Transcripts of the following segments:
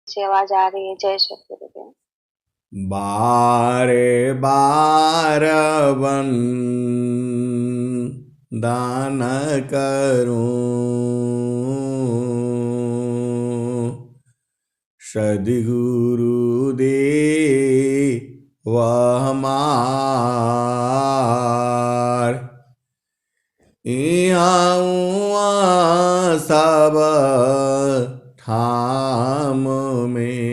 से आवाज आ रही है। जय श्री गुरुदेव। बारे बार वन दान करूं सद्गुरु दे वह हमार इहाँ सब ठाम में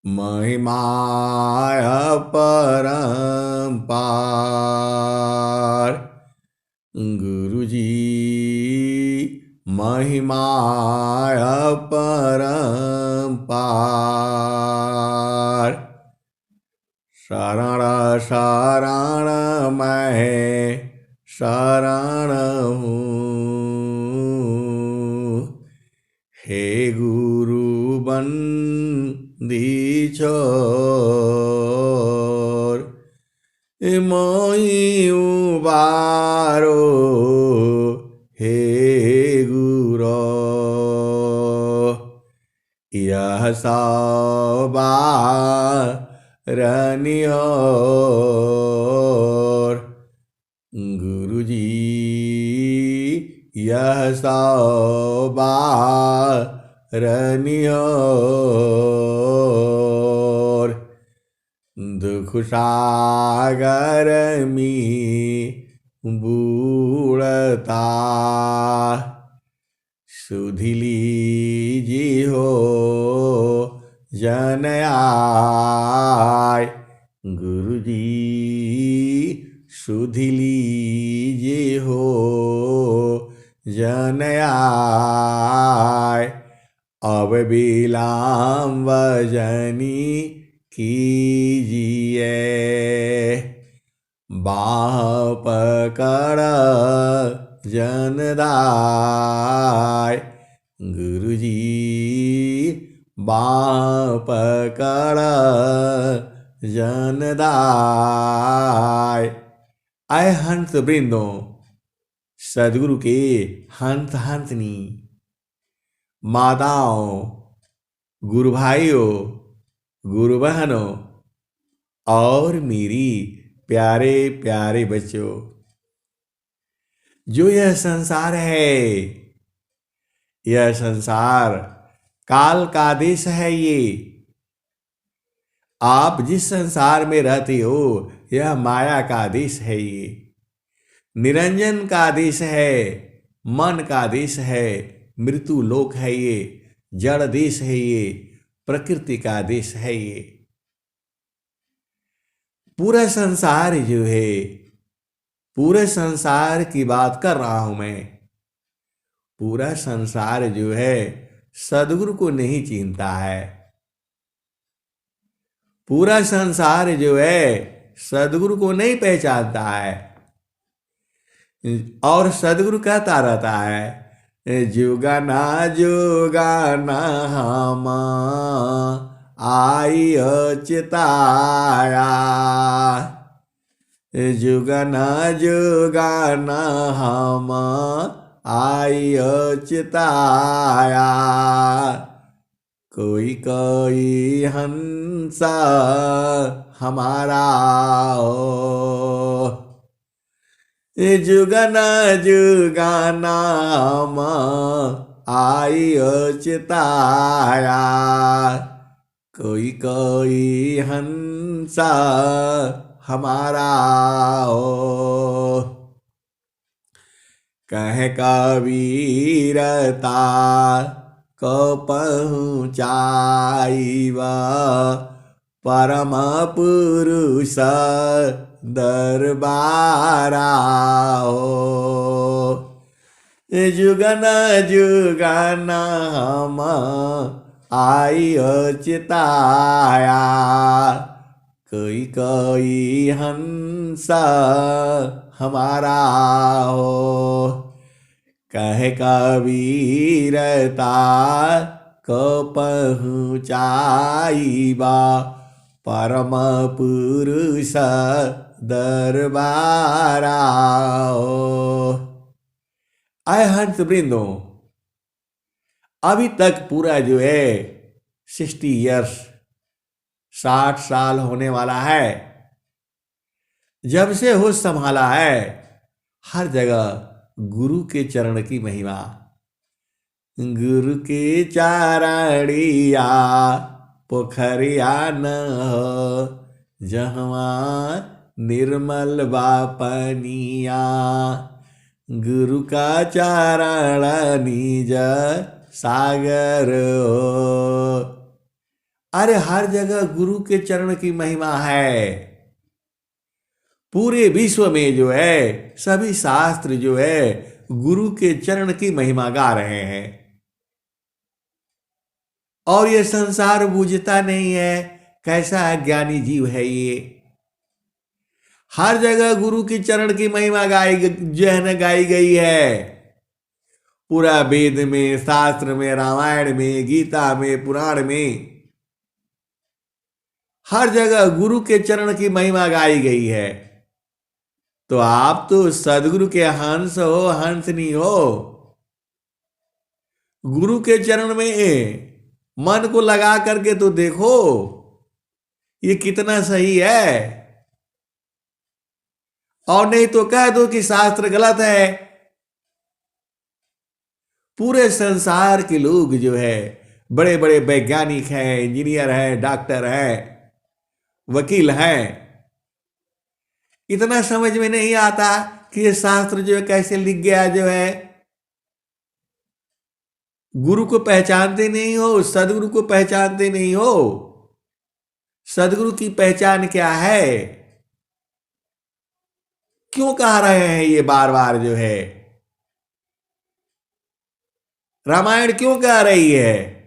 महिमाय परम्पार गुरुजी महिमाय परम्पार शरण शरण मैं शरण हूँ हे गुरु बंदी छोर मोहि उबारो हे गुरो यह सवारनियोर गुरुजी यह सवारनियोर दुख सागर में बूढ़ता सुधि लीजी हो जन आय गुरुजी सुधि लीजे हो जन आय अब विलाम वजनी कीजिए बाह पकड़ जनदाय गुरुजी बाह पकड़ जनदाय। आए हंस वृंदों सदगुरु के हंस हंसनी माताओं गुरु भाइयों गुरु बहनों और मेरी प्यारे प्यारे बच्चों, जो यह संसार है, यह संसार काल का देश है। ये आप जिस संसार में रहते हो यह माया का देश है। ये निरंजन का देश है, मन का देश है, मृत्यु लोक है। ये जड़ देश है। ये प्रकृति का देश है। ये पूरा संसार जो है, पूरे संसार की बात कर रहा हूं मैं। पूरा संसार जो है सदगुरु को नहीं चिंता है। पूरा संसार जो है सदगुरु को नहीं पहचानता है। और सदगुरु कहता रहता है जुगाना जुगाना हम आई चिताया, जुगाना जुगाना हम आई चिताया, कोई कोई हंसा हमारा हो जुगना जुगाना हम आई चिताया, कोई कोई हंसा हमारा हो कह कबीरता को पहुँचाईवा परम पुरुष दरबारा हो जुगना जुगना हम आई चिताया, कोई कोई हंसा हमारा हो कह कबीरता को पहुँचाईबा परम पुरुष दरबारा हो। आए हंस वृंदों, अभी तक पूरा जो है 60 ईयर्स, 60 साल होने वाला है। जब से होश संभाला है, हर जगह गुरु के चरण की महिमा। गुरु के चारणिया पोखरिया न हो, जहवा निर्मल बा पनिया। गुरु का चारण निज सागर हो। अरे हर जगह गुरु के चरण की महिमा है। पूरे विश्व में जो है सभी शास्त्र जो है गुरु के चरण की महिमा गा रहे हैं। और ये संसार बूझता नहीं है, कैसा अज्ञानी जीव है ये। हर जगह गुरु की चरण की महिमा गाई गई है। पूरा वेद में, शास्त्र में, रामायण में, गीता में, पुराण में, हर जगह गुरु के चरण की महिमा गाई गई है। तो आप तो सदगुरु के हंस हो, हंसनी हो। गुरु के चरण में मन को लगा करके तो देखो ये कितना सही है। और नहीं तो कह दो कि शास्त्र गलत है। पूरे संसार के लोग जो है बड़े बड़े वैज्ञानिक हैं, इंजीनियर हैं, डॉक्टर हैं, वकील हैं, इतना समझ में नहीं आता कि ये शास्त्र जो है कैसे लिख गया जो है। गुरु को पहचानते नहीं हो, सदगुरु को पहचानते नहीं हो। सदगुरु की पहचान क्या है? क्यों कह रहे हैं ये बार बार जो है? रामायण क्यों कह रही है?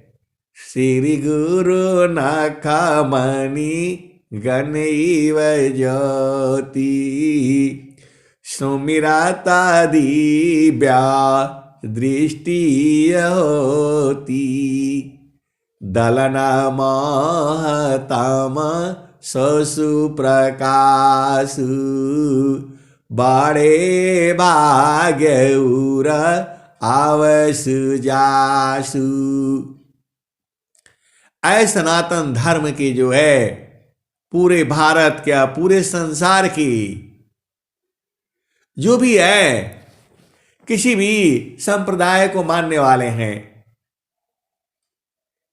श्री गुरु नाखामणि गणैव ज्योति सुमिराता दिव्या दृष्टि होती दलना महतम ससु प्रकाशु बाड़े भाग्यउर आवसु जासु। ऐ सनातन धर्म की जो है पूरे भारत क्या पूरे संसार की जो भी है, किसी भी संप्रदाय को मानने वाले हैं,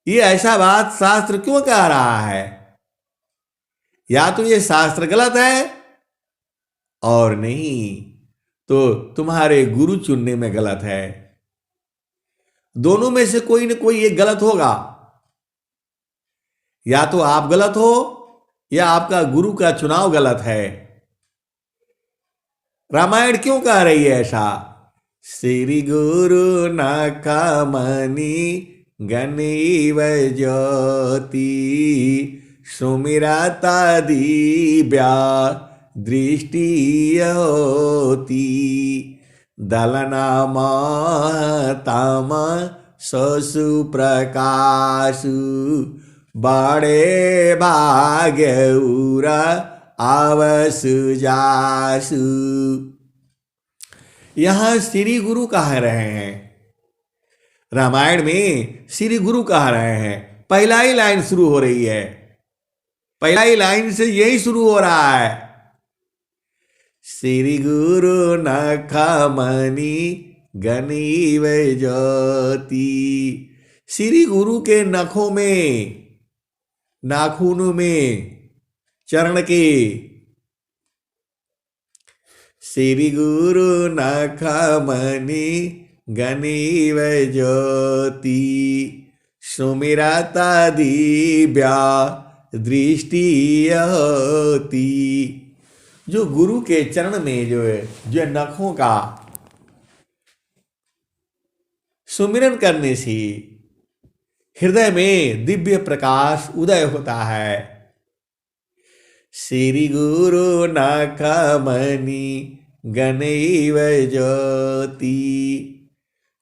ये ऐसा बात शास्त्र क्यों कह रहा है? या तो ये शास्त्र गलत है और नहीं तो तुम्हारे गुरु चुनने में गलत है। दोनों में से कोई न कोई एक गलत होगा। या तो आप गलत हो या आपका गुरु का चुनाव गलत है। रामायण क्यों कह रही है ऐसा? श्री गुरु नाखामणि गणैव ज्योति सुमिराता दिव्या दृष्टि होती दलना महतम ससु प्रकाशु बाड़े भाग्यउर आवसु जासु। यहां श्री गुरु कह रहे हैं। रामायण में श्री गुरु कह रहे हैं। पहला ही लाइन शुरू हो रही है, पहला ही लाइन से यही शुरू हो रहा है। श्री गुरु नाखामणि गणैव ज्योति। श्री गुरु के नखों में, नाखूनों में, चरण के। श्री गुरु नाखामणि गणैव ज्योति सुमिराता दिव्या दृष्टि होती। जो गुरु के चरण में जो है, जो नखों का सुमिरन करने से हृदय में दिव्य प्रकाश उदय होता है। श्री गुरु नाखामणि गणैव ज्योति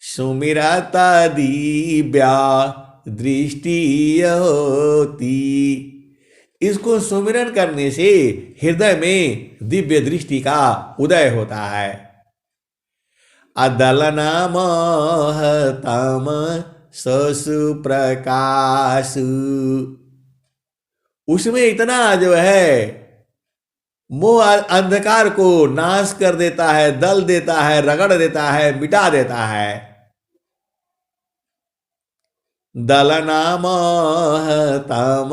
सुमिराता दिव्या दृष्टि होती। इसको सुमिरन करने से हृदय में दिव्य दृष्टि का उदय होता है। अदलना महतम ससु प्रकाश। उसमें इतना जो है मोह अंधकार को नाश कर देता है, दल देता है, रगड़ देता है, मिटा देता है। दलनाम तम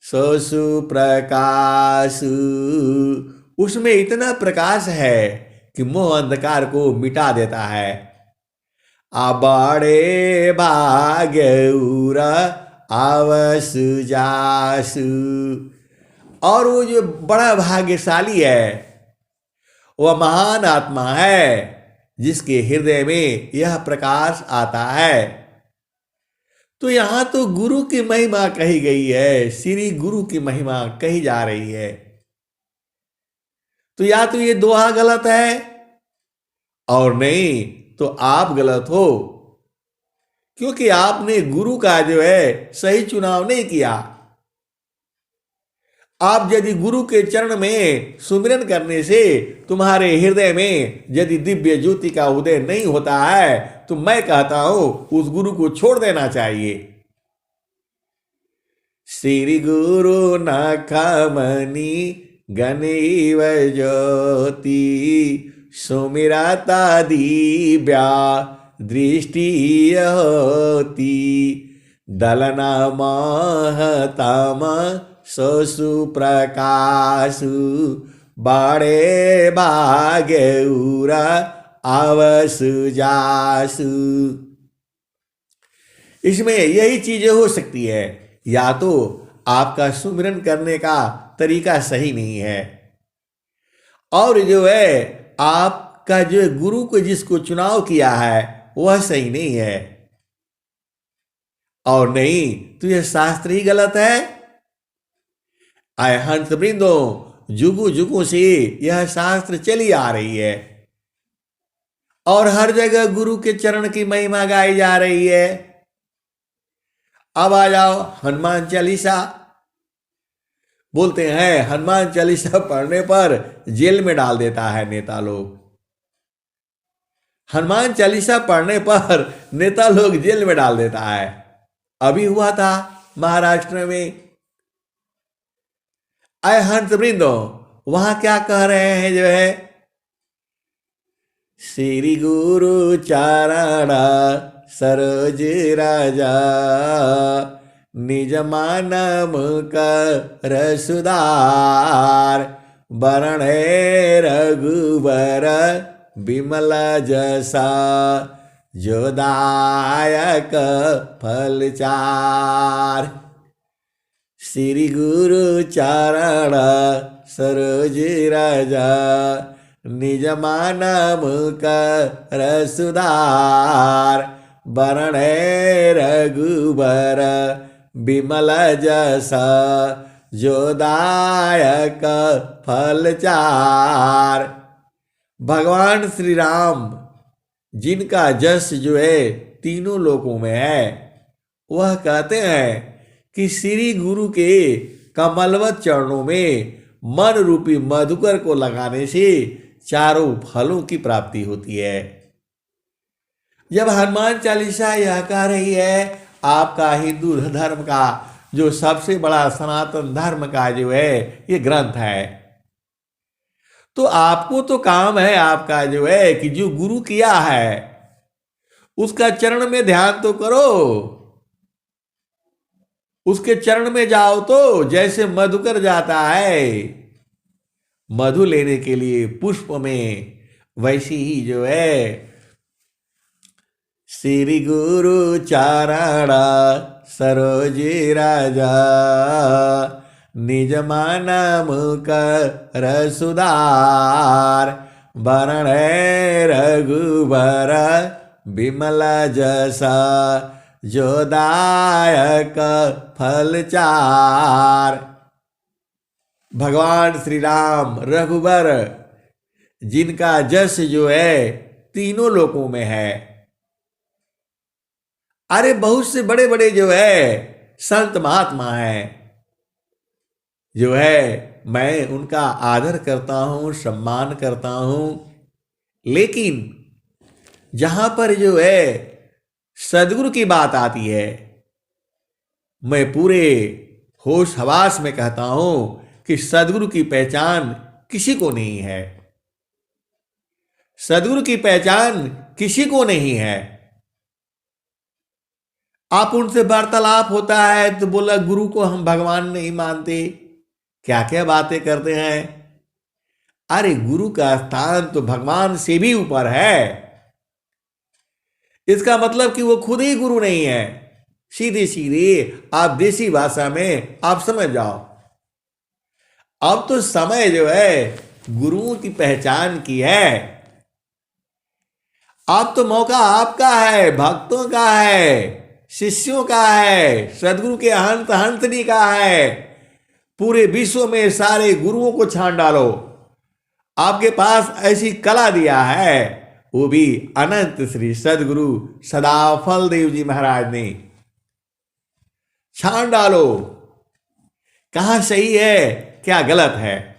ससु प्रकाश। उसमें इतना प्रकाश है कि मोह अंधकार को मिटा देता है। आबड़े भाग्य उरा आवस जासु। और वो जो बड़ा भाग्यशाली है वह महान आत्मा है जिसके हृदय में यह प्रकाश आता है। तो यहां तो गुरु की महिमा कही गई है, श्री गुरु की महिमा कही जा रही है। तो या तो ये दोहा गलत है और नहीं तो आप गलत हो, क्योंकि आपने गुरु का जो है सही चुनाव नहीं किया। आप यदि गुरु के चरण में सुमिरन करने से तुम्हारे हृदय में यदि दिव्य ज्योति का उदय नहीं होता है तो मैं कहता हूं उस गुरु को छोड़ देना चाहिए। श्री गुरु नखमणि गणेव ज्योति सुमिरता दिव्या दृष्टि होती। दलना महतम ससु प्रकाशु बड़े भाग्य उरा आवसु जासु। इसमें यही चीजें हो सकती है, या तो आपका सुमिरन करने का तरीका सही नहीं है, और जो है आपका जो गुरु को जिसको चुनाव किया है वह सही नहीं है, और नहीं तो यह शास्त्र ही गलत है। आय हंस वृंदो, जुगु जुगु से यह शास्त्र चली आ रही है और हर जगह गुरु के चरण की महिमा गाई जा रही है। अब आ जाओ हनुमान चालीसा। बोलते हैं हनुमान चालीसा पढ़ने पर जेल में डाल देता है नेता लोग। हनुमान चालीसा पढ़ने पर नेता लोग जेल में डाल देता है। अभी हुआ था महाराष्ट्र में। आय हंस वृंदो, वहां क्या कह रहे हैं जो है, श्री गुरु चारणा सरोज राजा निज मानम कर सुधार बरणे रघुबर विमल जसा जोदायक फल चार। श्री गुरु चरण सरोज राजा निज मानम कर सुधार बरणे रघुबर विमल जसा जोदायक फल चार। भगवान श्री राम जिनका जस जो है तीनों लोकों में है, वह कहते हैं कि श्री गुरु के कमलवत चरणों में मन रूपी मधुकर को लगाने से चारों फलों की प्राप्ति होती है। जब हनुमान चालीसा यह कह रही है, आपका हिंदू धर्म का जो सबसे बड़ा सनातन धर्म का जो है ये ग्रंथ है, तो आपको तो काम है आपका जो है कि जो गुरु किया है उसका चरण में ध्यान तो करो। उसके चरण में जाओ तो जैसे मधुकर जाता है मधु लेने के लिए पुष्प में, वैसी ही जो है श्री गुरु चारणा सरोज राजा निज मानम कर सुधार बरणे रघुबर विमल जसा जोदायक फल चार। भगवान श्री राम रघुबर जिनका जस जो है तीनों लोकों में है। अरे बहुत से बड़े बड़े जो है संत महात्मा हैं, जो है मैं उनका आदर करता हूं, सम्मान करता हूं, लेकिन जहां पर जो है सदगुरु की बात आती है, मैं पूरे होश हवास में कहता हूं कि सदगुरु की पहचान किसी को नहीं है। सदगुरु की पहचान किसी को नहीं है। आप उनसे वार्तालाप होता है तो बोला गुरु को हम भगवान नहीं मानते, क्या क्या बातें करते हैं। अरे गुरु का स्थान तो भगवान से भी ऊपर है। इसका मतलब कि वो खुद ही गुरु नहीं है। सीधे सीधे आप देसी भाषा में आप समझ जाओ। अब तो समय जो है गुरुओं की पहचान की है। अब तो मौका आपका है, भक्तों का है, शिष्यों का है, सदगुरु के हंत हंसनी का है। पूरे विश्व में सारे गुरुओं को छान डालो। आपके पास ऐसी कला दिया है, वो भी अनंत श्री सदगुरु सदाफल देव जी महाराज ने। छान डालो, कहां सही है क्या गलत है।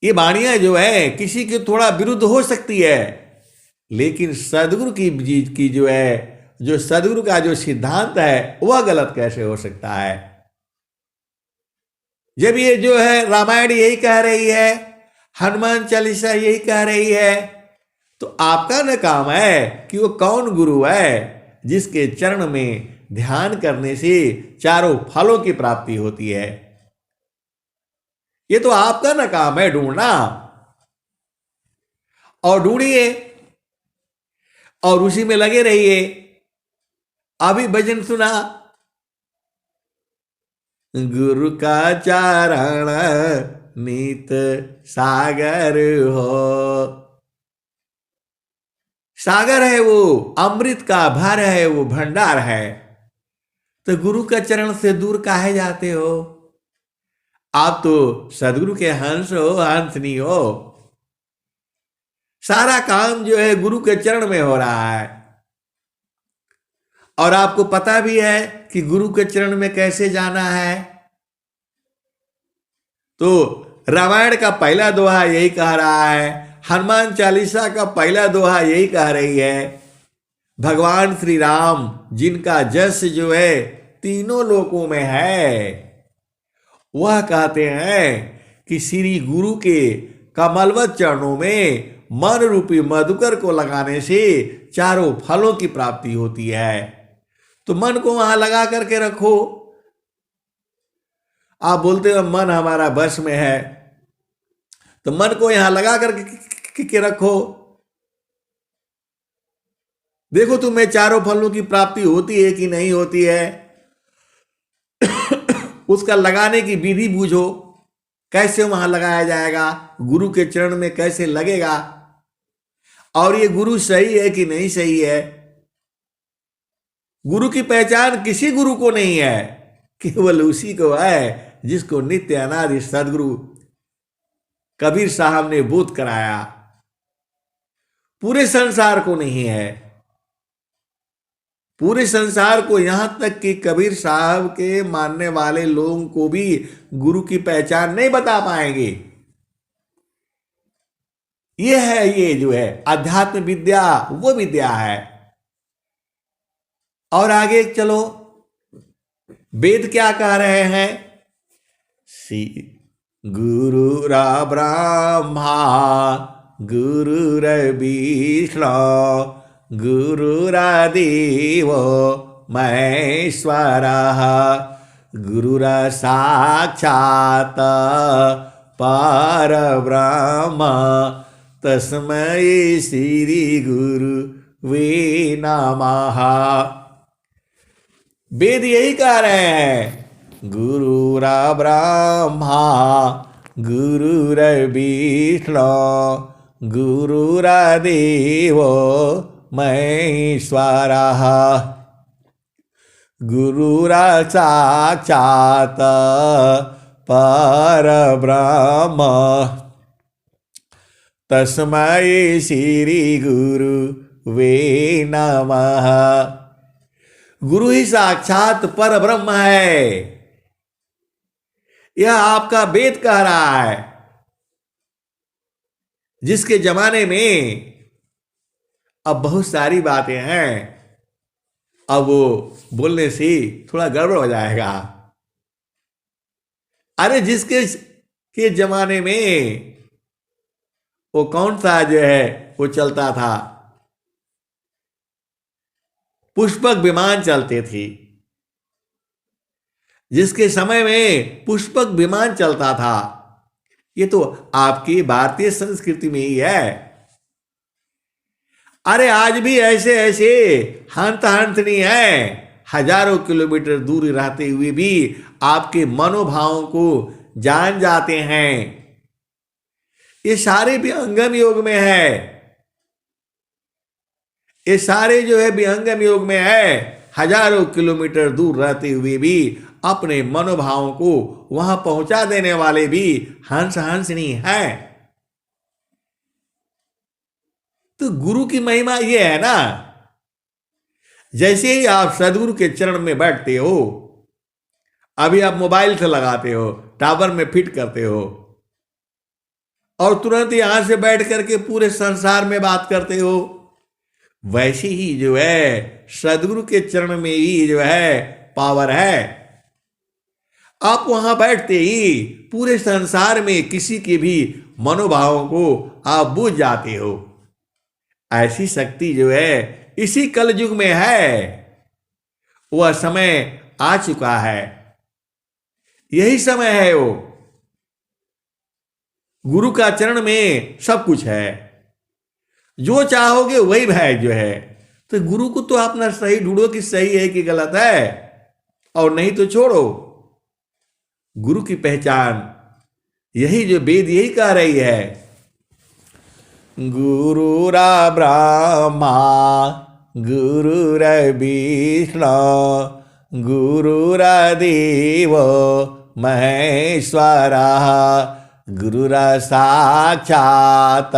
ये वाणियां जो है किसी के थोड़ा विरुद्ध हो सकती है, लेकिन सदगुरु की जो है, जो सदगुरु का जो सिद्धांत है वह गलत कैसे हो सकता है। जब ये जो है रामायण यही कह रही है, हनुमान चालीसा यही कह रही है, तो आपका न काम है कि वो कौन गुरु है जिसके चरण में ध्यान करने से चारों फलों की प्राप्ति होती है। ये तो आपका न काम है ढूंढना, और ढूंढिए और उसी में लगे रहिए। अभी भजन सुना, गुरु का चरण नीत सागर हो। सागर है वो, अमृत का भर है वो, भंडार है। तो गुरु का चरण से दूर काहे जाते हो। आप तो सदगुरु के हंस हो, हंसनी हो। सारा काम जो है गुरु के चरण में हो रहा है, और आपको पता भी है कि गुरु के चरण में कैसे जाना है। तो रामायण का पहला दोहा यही कह रहा है, हनुमान चालीसा का पहला दोहा यही कह रही है। भगवान श्री राम जिनका जस जो है तीनों लोकों में है, वह कहते हैं कि श्री गुरु के कमलवत चरणों में मन रूपी मधुकर को लगाने से चारों फलों की प्राप्ति होती है। तो मन को वहां लगा करके रखो। आप बोलते हो मन हमारा बस में है, तो मन को यहां लगा करके रखो। देखो तुम्हें चारों फलों की प्राप्ति होती है कि नहीं होती है। उसका लगाने की विधि बूझो, कैसे वहां लगाया जाएगा, गुरु के चरण में कैसे लगेगा, और ये गुरु सही है कि नहीं सही है। गुरु की पहचान किसी गुरु को नहीं है, केवल उसी को है जिसको नित्य अनादि सदगुरु कबीर साहब ने बोध कराया। पूरे संसार को नहीं है। पूरे संसार को, यहां तक कि कबीर साहब के मानने वाले लोगों को भी गुरु की पहचान नहीं बता पाएंगे। ये है, ये जो है अध्यात्म विद्या, वो विद्या है। और आगे चलो, वेद क्या कह रहे हैं। गुरुरा ब्रह्मा गुरुर्विष्णु गुरुरादेव महेश्वरः गुरुरा साक्षात् परब्रह्म तस्मै श्री गुरुवे नमः। वेद यही कह रहे हैं, गुरुरा ब्रह्मा गुरुर्विष्णु गुरुरादेव महेश्वरः गुरुरा साक्षात् परब्रह्म तस्मै श्री गुरुवे नमः। गुरु ही साक्षात पर ब्रह्म है, यह आपका वेद कह रहा है। जिसके जमाने में अब बहुत सारी बातें हैं, अब वो बोलने से थोड़ा गड़बड़ हो जाएगा। अरे जिसके के जमाने में वो कौन सा जो है वो चलता था, पुष्पक विमान चलते थे, जिसके समय में पुष्पक विमान चलता था, ये तो आपकी भारतीय संस्कृति में ही है। अरे आज भी ऐसे ऐसे हंत हंतनी है, हजारों किलोमीटर दूर रहते हुए भी आपके मनोभावों को जान जाते हैं। ये सारे भी अंगम योग में है, ये सारे जो है विहंगम योग में है। हजारों किलोमीटर दूर रहते हुए भी अपने मनोभावों को वहां पहुंचा देने वाले भी हंस हंसनी है। तो गुरु की महिमा ये है ना, जैसे ही आप सदगुरु के चरण में बैठते हो, अभी आप मोबाइल से लगाते हो, टावर में फिट करते हो और तुरंत यहां से बैठ करके पूरे संसार में बात करते हो, वैसे ही जो है सदगुरु के चरण में ही जो है पावर है। आप वहां बैठते ही पूरे संसार में किसी के भी मनोभावों को आप बूझ जाते हो। ऐसी शक्ति जो है इसी कलयुग में है, वह समय आ चुका है, यही समय है। वो गुरु का चरण में सब कुछ है, जो चाहोगे वही है जो है। तो गुरु को तो अपना सही ढूंढो कि सही है कि गलत है, और नहीं तो छोड़ो। गुरु की पहचान यही जो वेद यही कह रही है, गुरुरा ब्रह्मा गुरुरा विष्णु गुरुरा देव महेश्वरा गुरुरा साक्षात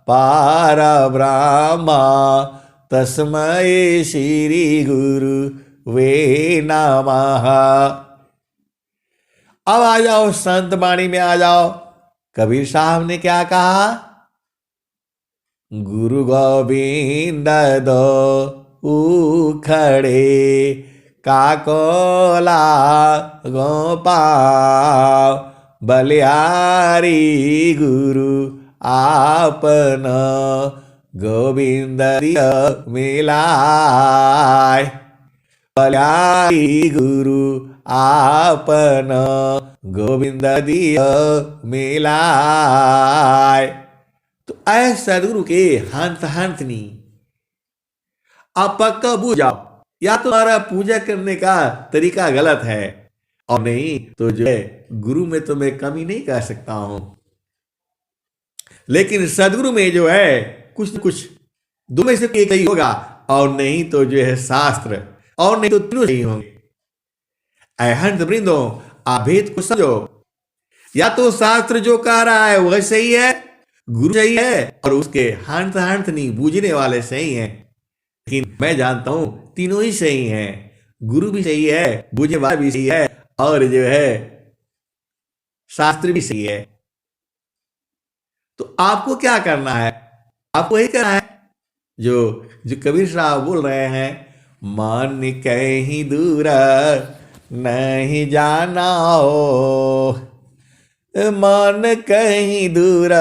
परब्रह्म तस्मै श्री गुरु वे नमः। अब आ जाओ संत वाणी में आ जाओ। कबीर साहब ने क्या कहा, गुरु गोविंद दो उखड़े काकोला गोपाल बलियारी गुरु आपन गोविंद मिलाय बलियारी गुरु आपन गोविंद मिलाय। तो ऐ सदगुरु के हंस हंसनी आप पक्का बूझ जाओ, या तो तुम्हारा पूजा करने का तरीका गलत है, और नहीं तो जो है गुरु में तो मैं कमी नहीं कर सकता हूं, लेकिन सदगुरु में जो है कुछ न कुछ दो में से एक ही होगा, और नहीं तो जो है शास्त्र, और नहीं तो तीनों सही होंगे। अहंत वृंदो आप भेद को समझो, या तो शास्त्र जो कह रहा है वह सही है, गुरु सही है, और उसके हंस हंसनी बूझने वाले सही हैं। लेकिन मैं जानता हूं तीनों ही सही हैं, गुरु भी सही है, बूझने वाला भी सही है, और जो है शास्त्र भी सही है। तो आपको क्या करना है, आपको यही करना है जो जो कबीर साहब बोल रहे हैं, मन कहीं दूर नहीं जाना हो, मन कहीं दूर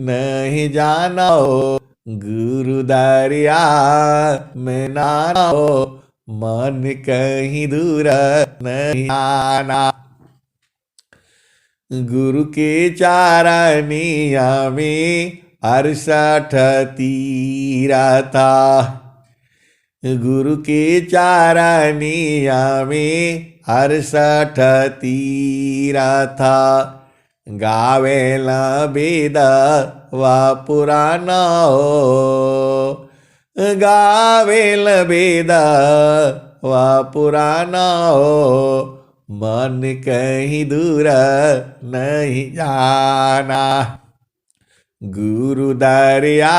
नहीं जाना हो, गुरु दरिया में नाना हो, मन कहीं दूर नहीं आना। गुरु के चारनिया में 68 तीरथा, गुरु के चारनिया में 68 तीरथा, गावेला वेद व पुराना हो, गावेल वेद व पुराना हो, मन कहीं दूर नहीं जाना, गुरु दरिया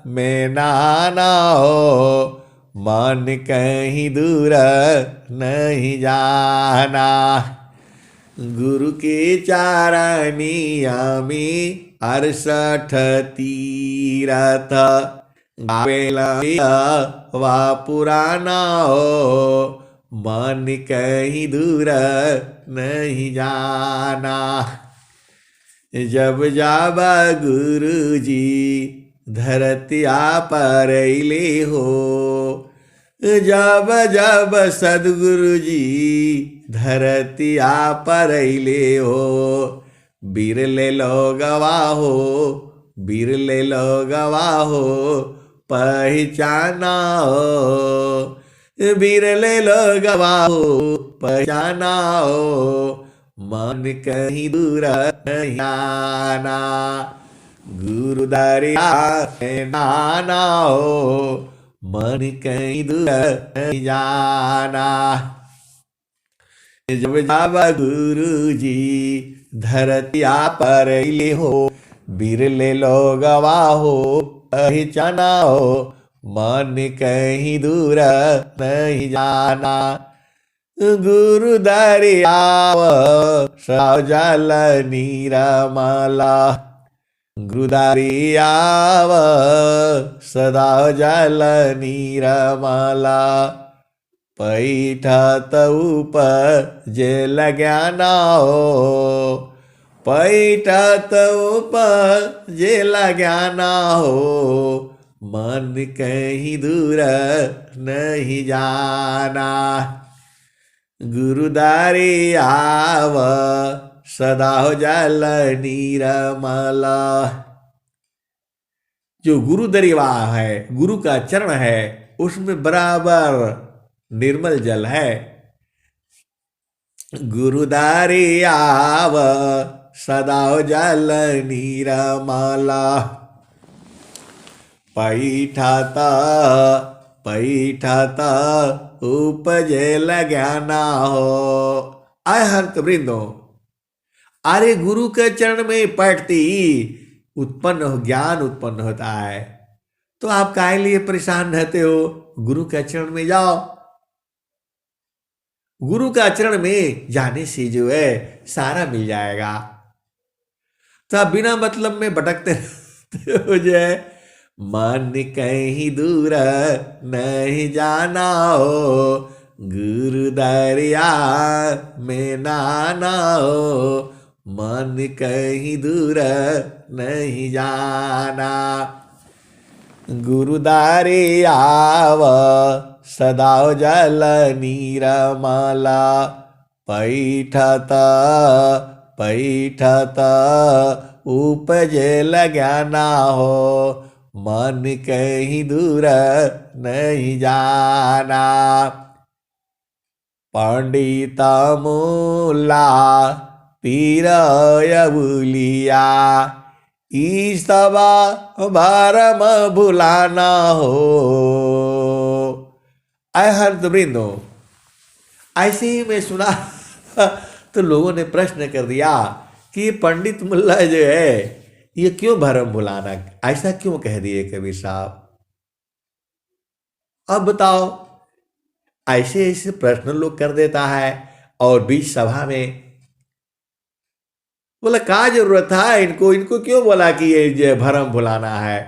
में नाना हो, मन कहीं दूर नहीं जाना। गुरु के चारनिया में 68 तीरथ गावेला वा पुराना हो, मन कहीं दूर नहीं जाना। जब जाबा गुरु जी धरतिया पर ले हो, जब जब सदगुरु जी धरतिया पर ले हो, बिरले लोगवा हो, बिरले लोगवा हो पहचाना हो, बिरले लोगवा हो पहचाना हो, मन कहीं दूर नहीं आना। गुरु दरिया में नाना हो, मन कहीं दूर नहीं जाना। जब जाबा गुरु जी धरतिया पर ले हो, बिरले लोगवा हो पहचाना हो, मन कहीं दूर नहीं जाना। गुरु दरियाव जल नीरमला, गुरु दरियाव सदा जल नीरमला, पैठत उपजेल ज्ञाना हो, पैठत उपजेल ज्ञाना हो, मन कहीं दूर नहीं जाना। गुरु दरियाव सदा जल नीरमला। जो गुरु दरिया है, गुरु का चरण है, उसमें बराबर निर्मल जल है। गुरु दरियाव सदा जल नीरमला, पैठत पैठत उपजेल ज्ञाना हो। आय हंत वृंदो, अरे गुरु के चरण में बैठती ज्ञान उत्पन्न होता है, तो आप काहे लिए परेशान रहते हो? गुरु के चरण में जाओ। गुरु का चरण में जाने से जो है सारा मिल जाएगा। तो आप बिना मतलब में भटकते रहते हो, जो है मन कहीं दूर नहीं जाना हो, गुरु दरिया में नाना हो, मन कहीं दूर नहीं जाना। गुरु दरियाव सदा जल नीरमला, पैठत पैठत उपजेल ज्ञाना हो, मन कहीं दूर नहीं जाना। पंडित मुल्ला पीर अवलिया, ईसबा भरम भुलाना हो। आय हंत वृंदो, ऐसे ही मैं सुना तो लोगों ने प्रश्न कर दिया कि पंडित मुल्ला जो है ये क्यों भरम भुलाना, ऐसा क्यों कह दिए कबीर साहब? अब बताओ, ऐसे ऐसे प्रश्न लोग कर देता है और बीच सभा में बोला क्या जरूरत था इनको क्यों बोला कि ये भरम भुलाना है?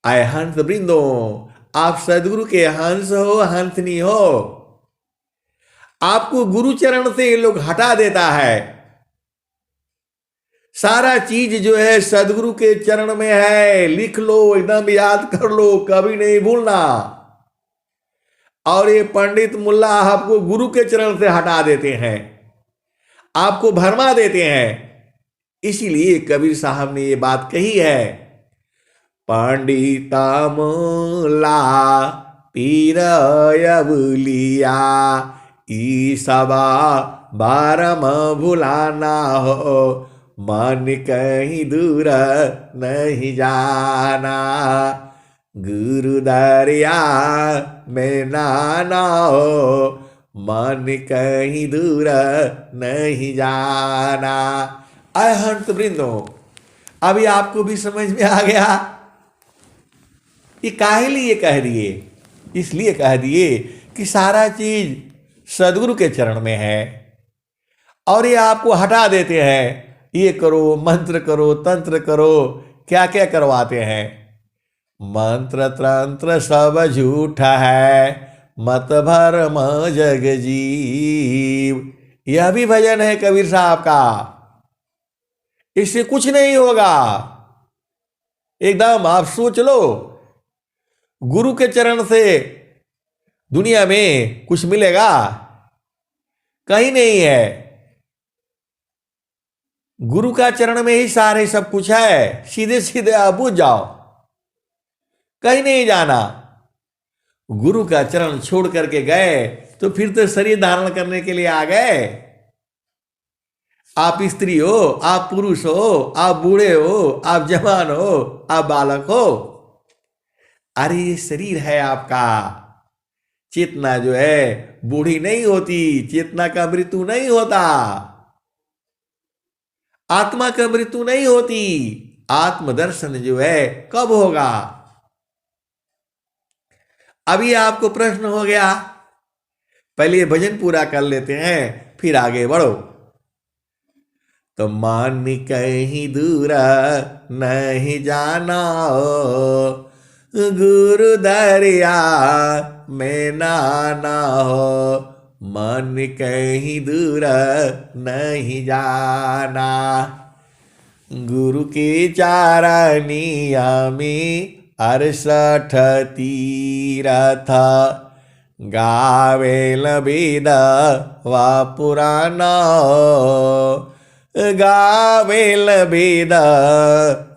आय हंस वृंदो, आप सदगुरु के हंस हो, हंसनी हो। आपको गुरु चरण से ये लोग हटा देता है। सारा चीज जो है सदगुरु के चरण में है, लिख लो, एकदम याद कर लो, कभी नहीं भूलना। और ये पंडित मुल्ला आपको गुरु के चरण से हटा देते हैं, आपको भरमा देते हैं। इसीलिए कबीर साहब ने ये बात कही है, पंडित मुल्ला पीर अवलिया, ईसबा बारम भुलाना हो, मन कहीं दूर नहीं जाना। गुरु दरिया में नाना हो, मन कहीं दूर नहीं जाना। आय हंत वृंदो, अभी आपको भी समझ में आ गया ये काहे लिए कह दिए? इसलिए कह दिए कि सारा चीज सदगुरु के चरण में है और ये आपको हटा देते हैं। ये करो, मंत्र करो, तंत्र करो, क्या क्या करवाते हैं। मंत्र तंत्र सब झूठा है, मत भरम जग जीव। यह भी भजन है कबीर साहब का। इससे कुछ नहीं होगा। एकदम आप सोच लो, गुरु के चरण से दुनिया में कुछ मिलेगा? कहीं नहीं है। गुरु का चरण में ही सारे सब कुछ है। सीधे सीधे आप बुझ जाओ, कहीं नहीं जाना। गुरु का चरण छोड़ करके गए तो फिर तो शरीर धारण करने के लिए आ गए। आप स्त्री हो, आप पुरुष हो, आप बूढ़े हो, आप जवान हो, आप बालक हो, अरे ये शरीर है आपका। चेतना जो है बूढ़ी नहीं होती, चेतना का मृत्यु नहीं होता, आत्मा का मृत्यु नहीं होती। आत्मदर्शन जो है कब होगा? अभी आपको प्रश्न हो गया। पहले ये भजन पूरा कर लेते हैं, फिर आगे बढ़ो। तो मान कहीं दूर नहीं जाना हो, गुरु दरिया में नाना हो। मन कहीं दूर नहीं जाना, गुरु की चारनिया में 68 तीरथ। गावेल वेद वा पुराना, गावेल वेद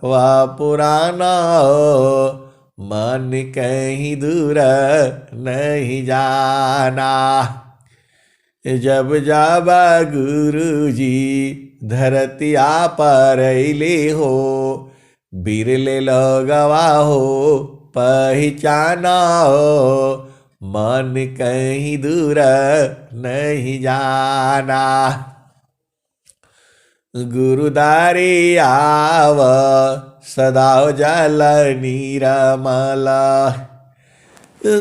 वा पुराना। मन कहीं दूर नहीं जाना, जब जब गुरु जी धरतिया पर अइले हो। बिरले लगवा हो पहचाना हो, मन कहीं दूर नहीं जाना। गुरुदारी आव सदा जल निरमल,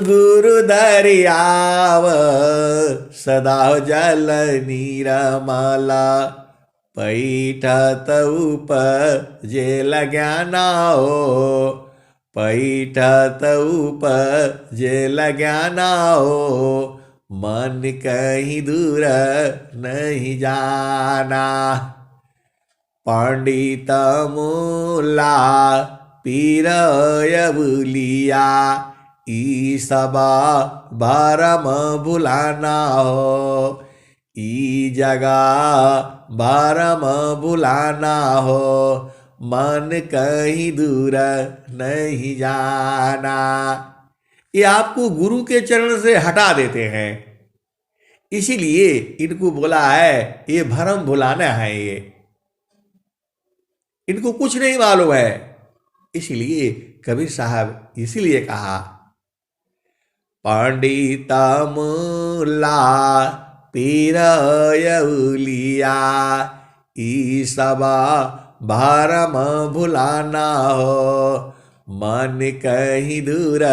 गुरुदारी आव सदा जल निरमल। पैठत उपजेल ज्ञाना हो, पैठत उपजेल ज्ञाना हो। मन कहीं दूर नहीं जाना, पंडित मूला पीर बुलिया। ई सबा भरम भुलाना हो, ई जगह भरम भुलाना हो। मन कहीं दूर नहीं जाना। ये आपको गुरु के चरण से हटा देते हैं, इसीलिए इनको बोला है ये भरम भुलाना है। ये इनको कुछ नहीं मालूम है, इसीलिए कबीर साहब इसीलिए कहा पंडित मूला पीर उलिया। ई सबा भरम भुलाना हो, मन कहीं दूर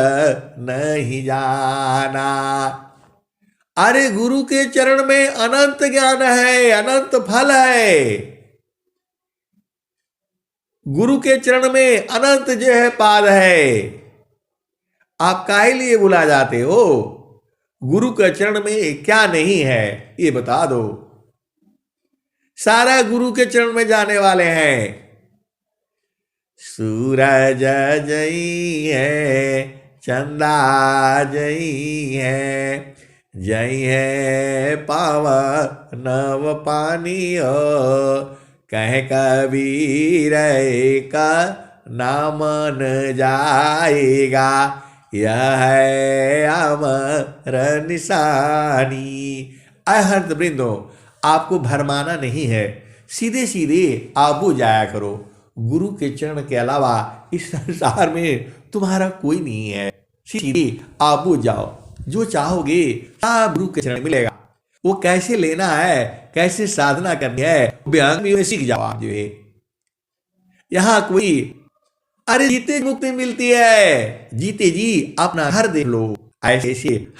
नहीं जाना। अरे गुरु के चरण में अनंत ज्ञान है, अनंत फल है। गुरु के चरण में अनंत जो है पाद है। आप काहे लिए भुला जाते हो? गुरु के चरण में क्या नहीं है ये बता दो। सारा गुरु के चरण में जाने वाले हैं। सूरज जई है, चंदा जई है, जई है पावन नव पानी हो। कहे कबीर का नाम न जाएगा, यह है अमर निशानी। अहंत वृंदो, आपको भरमाना नहीं है, सीधे सीधे आबू जाया करो। गुरु के चरण के अलावा इस संसार में तुम्हारा कोई नहीं है। सीधे आबू जाओ, जो चाहोगे सब गुरु के चरण मिलेगा। वो कैसे लेना है, कैसे साधना करनी है, व्यंग में सीख जाओ आप जो है। यहाँ कोई अरे जीते मुक्ति मिलती है, जीते जी अपना घर देख लो, ऐसे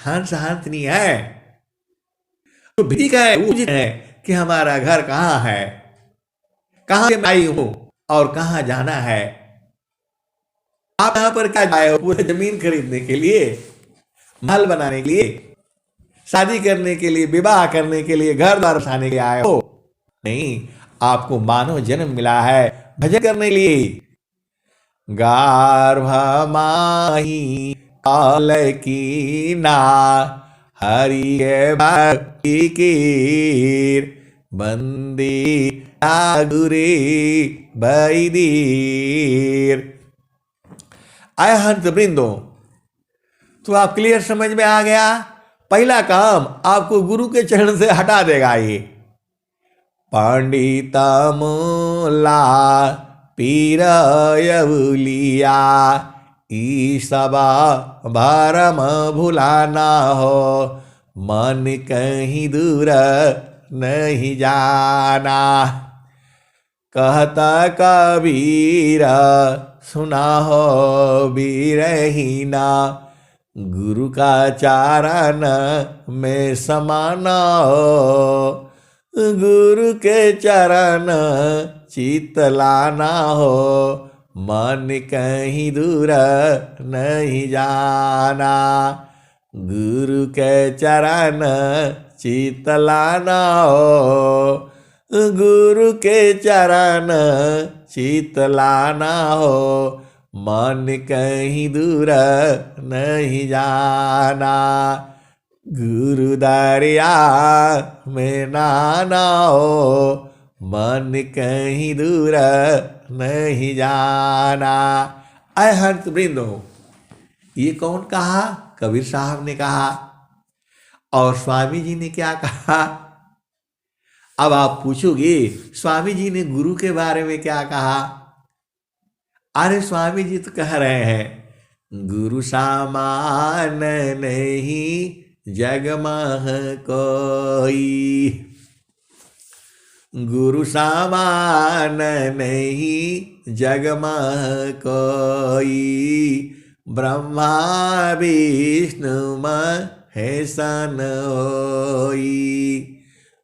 हंस हंस नहीं है। तो भीख है, वो है कि हमारा घर कहाँ है, कहाँ से आई हूं और कहाँ जाना है। आप यहाँ पर क्या आए हो? पूरा जमीन खरीदने के लिए, महल बनाने के लिए, शादी करने के लिए, विवाह करने के लिए, घर द्वार बसाने के लिए आए हो? नहीं, आपको मानव जन्म मिला है भजन करने के लिए। गार्भ माही काल की ना, हरि के भक्ति कीर, बंदी गुरी बैदीर। आया हंस वृंदो, तो आप क्लियर समझ में आ गया। पहला काम आपको गुरु के चरण से हटा देगा ये। पंडित मूला पीर यवलिया, ई सबा भरम भुलाना हो, मन कहीं दूर नहीं जाना। कहता कबीर सुना हो बीरहीना, गुरु का चरण में समाना हो, गुरु के चरण चित लाना हो, मन कहीं दूर नहीं जाना। गुरु के चरण चित लाना हो, गुरु के चरण चित लाना हो, मन कहीं दूर नहीं जाना। गुरु दरिया में नाना हो, मन कहीं दूर नहीं जाना। आय हंस वृंदो, ये कौन कहा? कबीर साहब ने कहा। और स्वामी जी ने क्या कहा? अब आप पूछोगे स्वामी जी ने गुरु के बारे में क्या कहा? अरे स्वामी जी तो कह रहे हैं गुरु सामान नहीं जग मह कोई, गुरु सामान नहीं जग मह कोई, ब्रह्मा विष्णु महेश होई।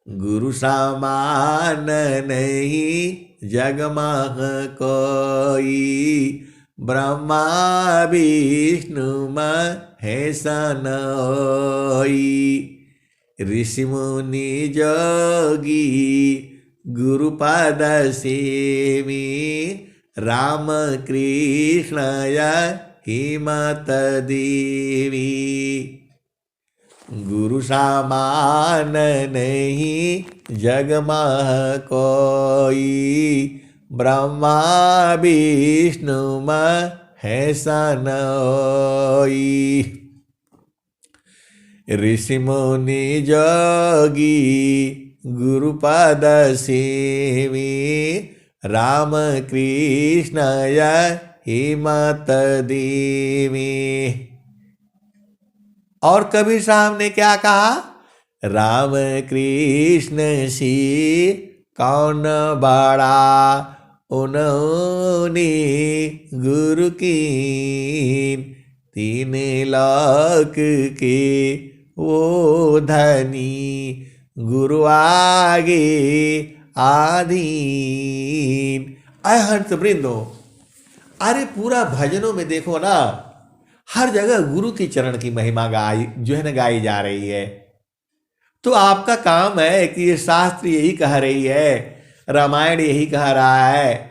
गुरु सामान नहीं जग मह कोई, ब्रह्मा विष्णु महेश होई। ऋषि मुनि जोगी गुरु पद सेवी, राम कृष्ण हिमत देवी। गुरु सामान नहीं जग मह कोई, ब्रह्मा विष्णु महेश होई। ऋषि मुनि जोगी गुरु पद सेवी, राम कृष्ण हिमत देवी। और कबीर साहब ने क्या कहा? राम कृष्ण सी कौन बड़ा, उन्होंने गुरु की, तीन लोक के वो धनी, गुरु आगे आधीन। आय हंस वृंदो, अरे पूरा भजनों में देखो ना, हर जगह गुरु की चरण की महिमा गाई जा रही है। तो आपका काम है कि ये शास्त्र यही कह रही है, रामायण यही कह रहा है,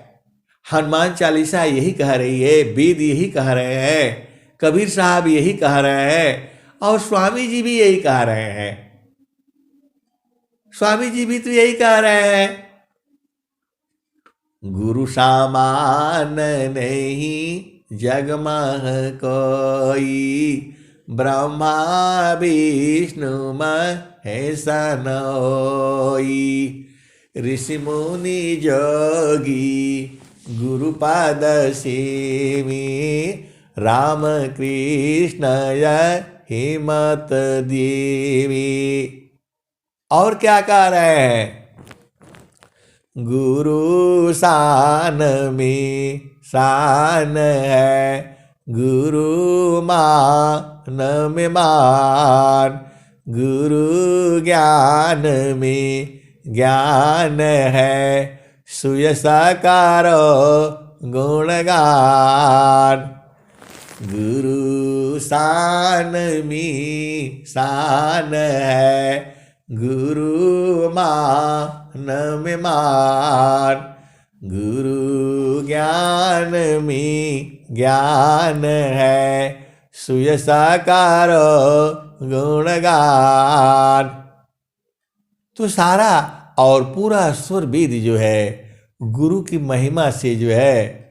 हनुमान चालीसा यही कह रही है, वेद यही कह रहे हैं, कबीर साहब यही कह रहे हैं, और स्वामी जी भी यही कह रहे हैं। स्वामी जी भी तो यही कह रहे हैं, गुरु सामान नहीं जग मह कोई, ब्रह्मा विष्णु महेश होई। ऋषि मुनि जोगी गुरु पद सेवी, राम कृष्ण हिमत देवी। और क्या कह रहे हैं? गुरु शान में शान है, गुरु मान में मान, गुरु ज्ञान में ज्ञान है, सुयसाकार गुणगान। गुरु शान में शान है, गुरु मान में मान। गुरु ज्ञान में ज्ञान है, सुयसाकार गुणगान। तो सारा और पूरा स्वर वेद जो है गुरु की महिमा से जो है,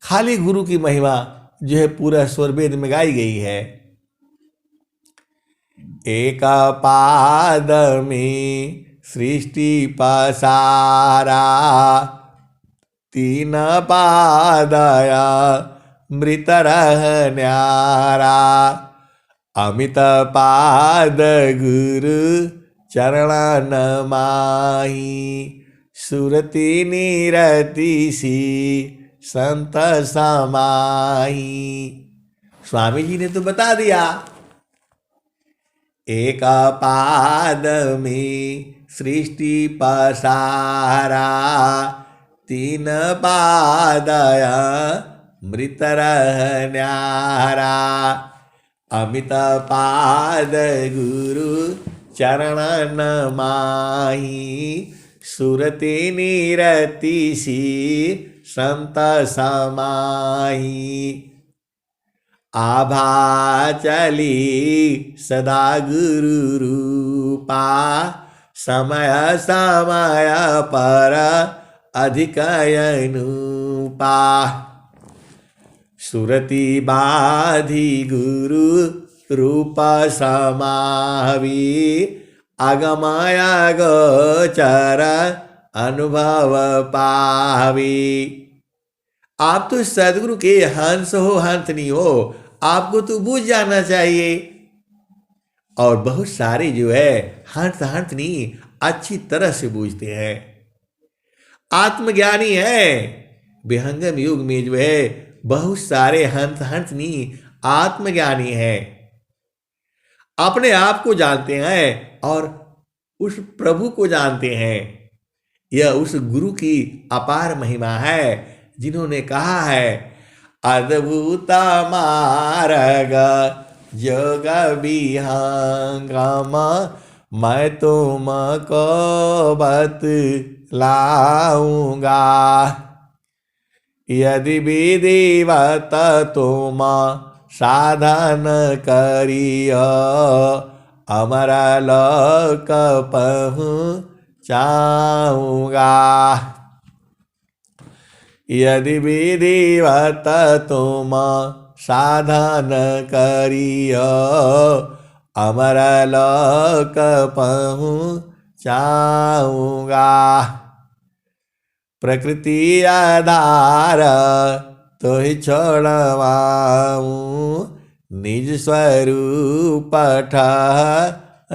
खाली गुरु की महिमा जो है पूरा स्वर वेद में गाई गई है। एक पाद में सृष्टि पसारा, तीन पादया मृत रह न्यारा। अमित पाद गुरु चरण माही, सुरति निरति सी संत समाही। स्वामी जी ने तो बता दिया, एक पाद में सृष्टि पसारा, तीन पादया मृत रह न्यारा। अमित पाद गुरु चरण माही, सुरति निरति सी संत समाही। आभा चली सदा गुरु रूपा, समय समय पर अधिक अनुपा। सुरति बाधी गुरु रूप समावी, अगमया गोचर अनुभव पावी। आप तो सदगुरु के हंस हो, हंसनी हो, आपको तो बूझ जाना चाहिए। और बहुत सारे जो है हंस हंसनी अच्छी तरह से बूझते हैं, आत्मज्ञानी है। विहंगम युग में जो है बहुत सारे हंस हंसनी आत्मज्ञानी है, अपने आप को जानते हैं और उस प्रभु को जानते हैं। यह उस गुरु की अपार महिमा है, जिन्होंने कहा है अद्भुत मार्ग योग विहंगम, मैं तुमको बतलाऊंगा। यदि विधिवत तुम साधन करियो, अमर लोक पहुँचाऊंगा। यदि विधिवत तुम साधन करियो, अमर लोक पहुँचाऊंगा। प्रकृति आधार तो ही छोड़वाऊं, निज स्वरूप ठहराऊंगा।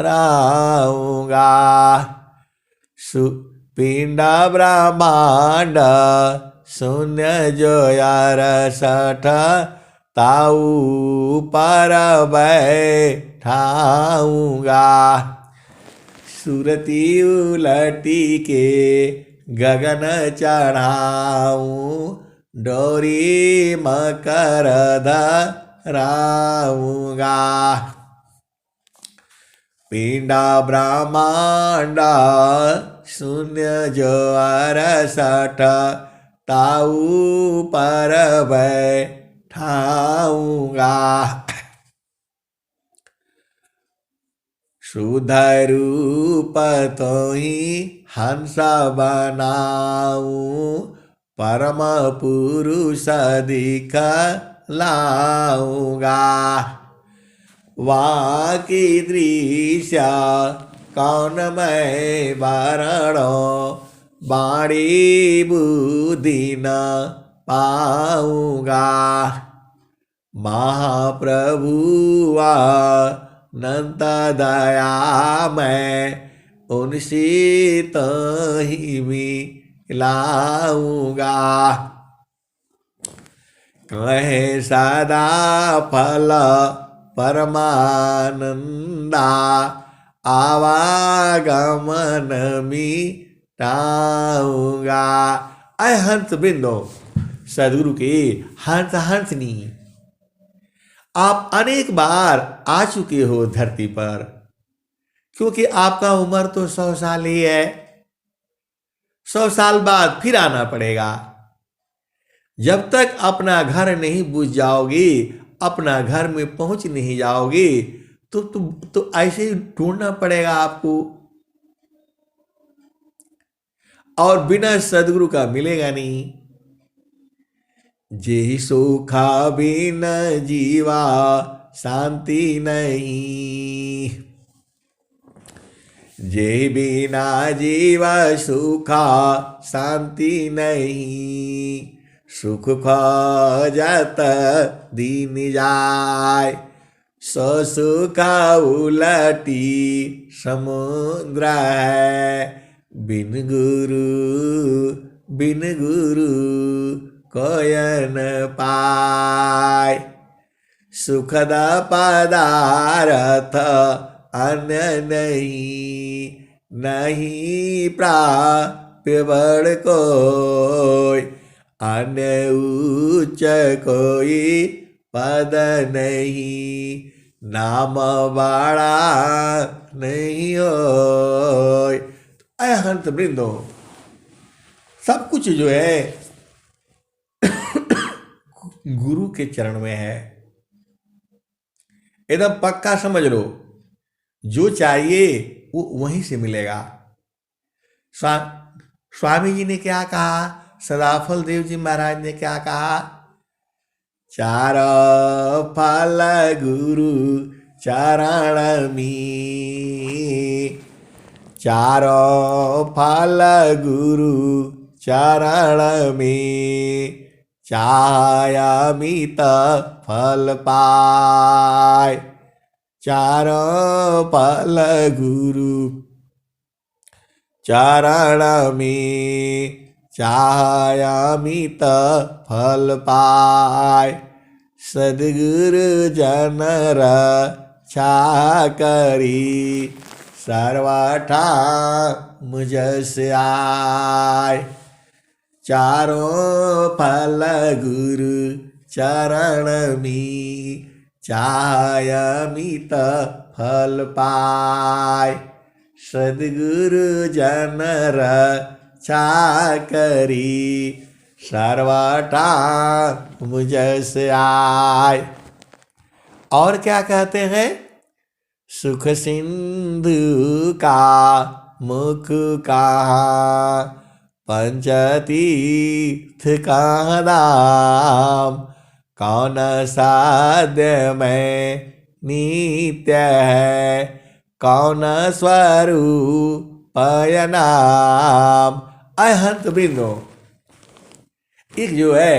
पिंड ब्रह्मांड शून्य जो यार सठ, ताऊ पर बैठाऊंगा। सुरती उलटी के गगन चढ़ाऊं, डोरी मकर धराऊंगा। पिंडा ब्रह्मांड शून्य जो अरसठ, ताऊ पर बैठाऊंगा। शुद्ध रूप तो ही हंस बनाऊं, परम पुरुष दिखलाऊंगा। वहाँ की दृश्य कौन मैं वारणो, बाणी बुद्धि न पाऊंगा। महाप्रभुआ अनंत दया मैं उनसे तो ही मिलाऊंगा। कहे सदा फल परमानंदा, आवागमन में टाऊंगा। अय हंस बिंदो सदगुरु की हंस हंसनी, आप अनेक बार आ चुके हो धरती पर, क्योंकि आपका उम्र तो 100 साल ही है। 100 साल बाद फिर आना पड़ेगा। जब तक अपना घर नहीं बुझ जाओगी, अपना घर में पहुंच नहीं जाओगी, तो ऐसे ही ढूंढना पड़ेगा आपको, और बिना सदगुरु का मिलेगा नहीं। जेहि सुखा बिन जीवा शांति नहीं, जे बिना जीवा सुखा शांति नहीं। सुख खोजत दीन जाय, सो सुखा उलटी समुद्र है। बिन गुरु कोय न पाय, सुखद पदार्थ अन्य नहीं। नहीं प्राप्य बड़ कोई, अन्य उच्च कोई पद नहीं। नाम बड़ा नहीं होय। हंत वृंदो, सब कुछ जो है गुरु के चरण में है, एकदम पक्का समझ लो। जो चाहिए वो वहीं से मिलेगा। स्वामी जी ने क्या कहा, सदाफल देव जी महाराज ने क्या कहा, चार फल गुरु चरण में, चारों फल गुरु चरण में। चायामित फल पाय, चारों फल गुरु चरण में। चायामित फल पाय, सद्गुरु जन रक्षा करी। सर्वथा मुझस आय, चारों फल गुरु चरण में। चायामित फल पाय, सद्गुरु जन रक्षा करी। सर्वथा मुझस आय। और क्या कहते हैं, सुख सिंधु का मुख कहा, पंचतीर्थ का धाम। कौन साध्य में नित्य है, कौन स्वरूप नाम। अहंत बिंदु, एक जो है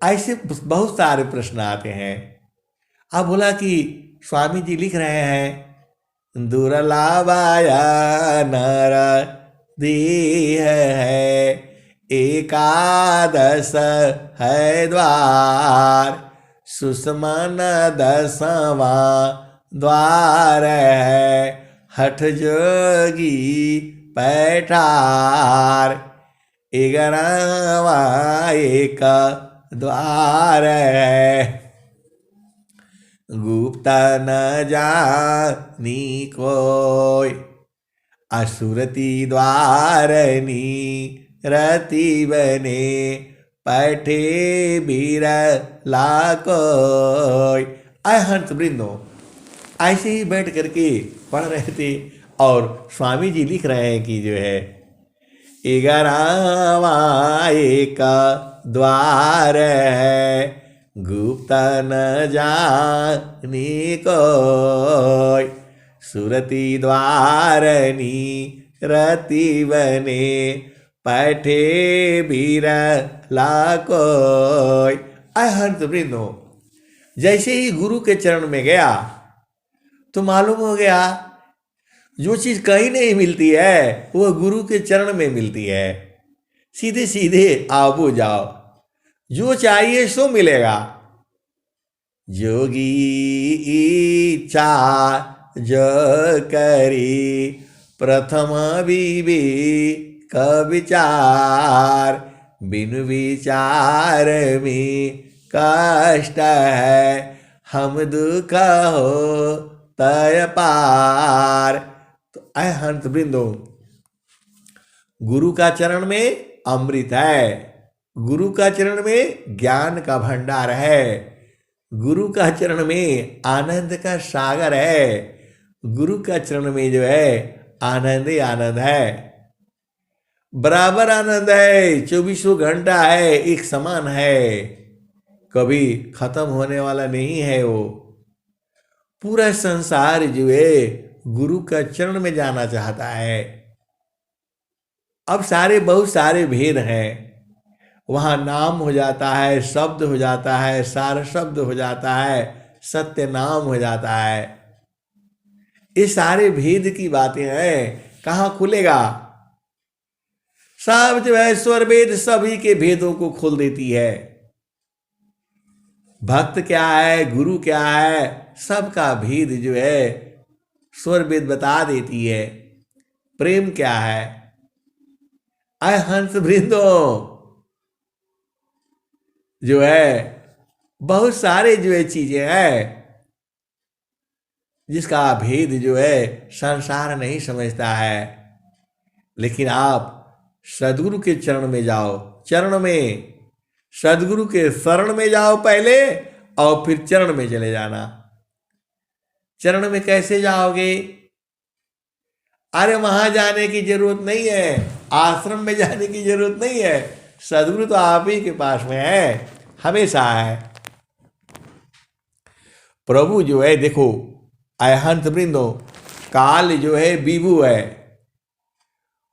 ऐसे बहुत सारे प्रश्न आते हैं। अब बोला कि स्वामी जी लिख रहे हैं, दुर्लभाया नर देह है, एकादश है द्वार। सुषमन 10वां द्वार है, हठ जोगी पैठार। 11वां एक द्वार है, गुप्त न जानी कोय। असुरति द्वारनी रति बने, पैठे बिरला कोय। अहंत वृंदो, ऐसे ही बैठ करके पढ़ रहे थे, और स्वामी जी लिख रहे हैं कि जो है 11वां एक द्वार है, गुप्त न जानी कोय। सुरति द्वारनी रति बने, पैठे बिरला कोय। अहंत वृंदो, जैसे ही गुरु के चरण में गया तो मालूम हो गया जो चीज कहीं नहीं मिलती है वो गुरु के चरण में मिलती है। सीधे सीधे आओ जाओ, जो चाहिए सो मिलेगा। जोगी इच्छा जो करी, प्रथम विवेक का विचार, बिन विचार में कष्ट है, हम दुख हो तय पार। तो ऐ हंस वृंदो, गुरु का चरण में अमृत है, गुरु का चरण में ज्ञान का भंडार है, गुरु का चरण में आनंद का सागर है, गुरु का चरण में जो है आनंद ही आनंद है, बराबर आनंद है, 24 घंटा है, एक समान है, कभी खत्म होने वाला नहीं है। वो पूरा संसार जो है गुरु का चरण में जाना चाहता है। अब बहुत सारे भेद हैं, वहाँ नाम हो जाता है, शब्द हो जाता है, सार शब्द हो जाता है, सत्य नाम हो जाता है। ये सारे भेद की बातें हैं, कहाँ खुलेगा? सब जो है स्वर वेद सभी के भेदों को खोल देती है। भक्त क्या है, गुरु क्या है, सबका भेद जो है स्वर वेद बता देती है। प्रेम क्या है? आय हंस वृंदो, जो है बहुत सारे जो है चीजें हैं जिसका भेद जो है संसार नहीं समझता है। लेकिन आप सदगुरु के चरण में जाओ, चरण में, सदगुरु के शरण में जाओ पहले और फिर चरण में चले जाना। चरण में कैसे जाओगे? अरे वहां जाने की जरूरत नहीं है, आश्रम में जाने की जरूरत नहीं है, सदगुरु तो आप ही के पास में है, हमेशा है। प्रभु जो है देखो अहंत वृंदो, काल जो है विभु है,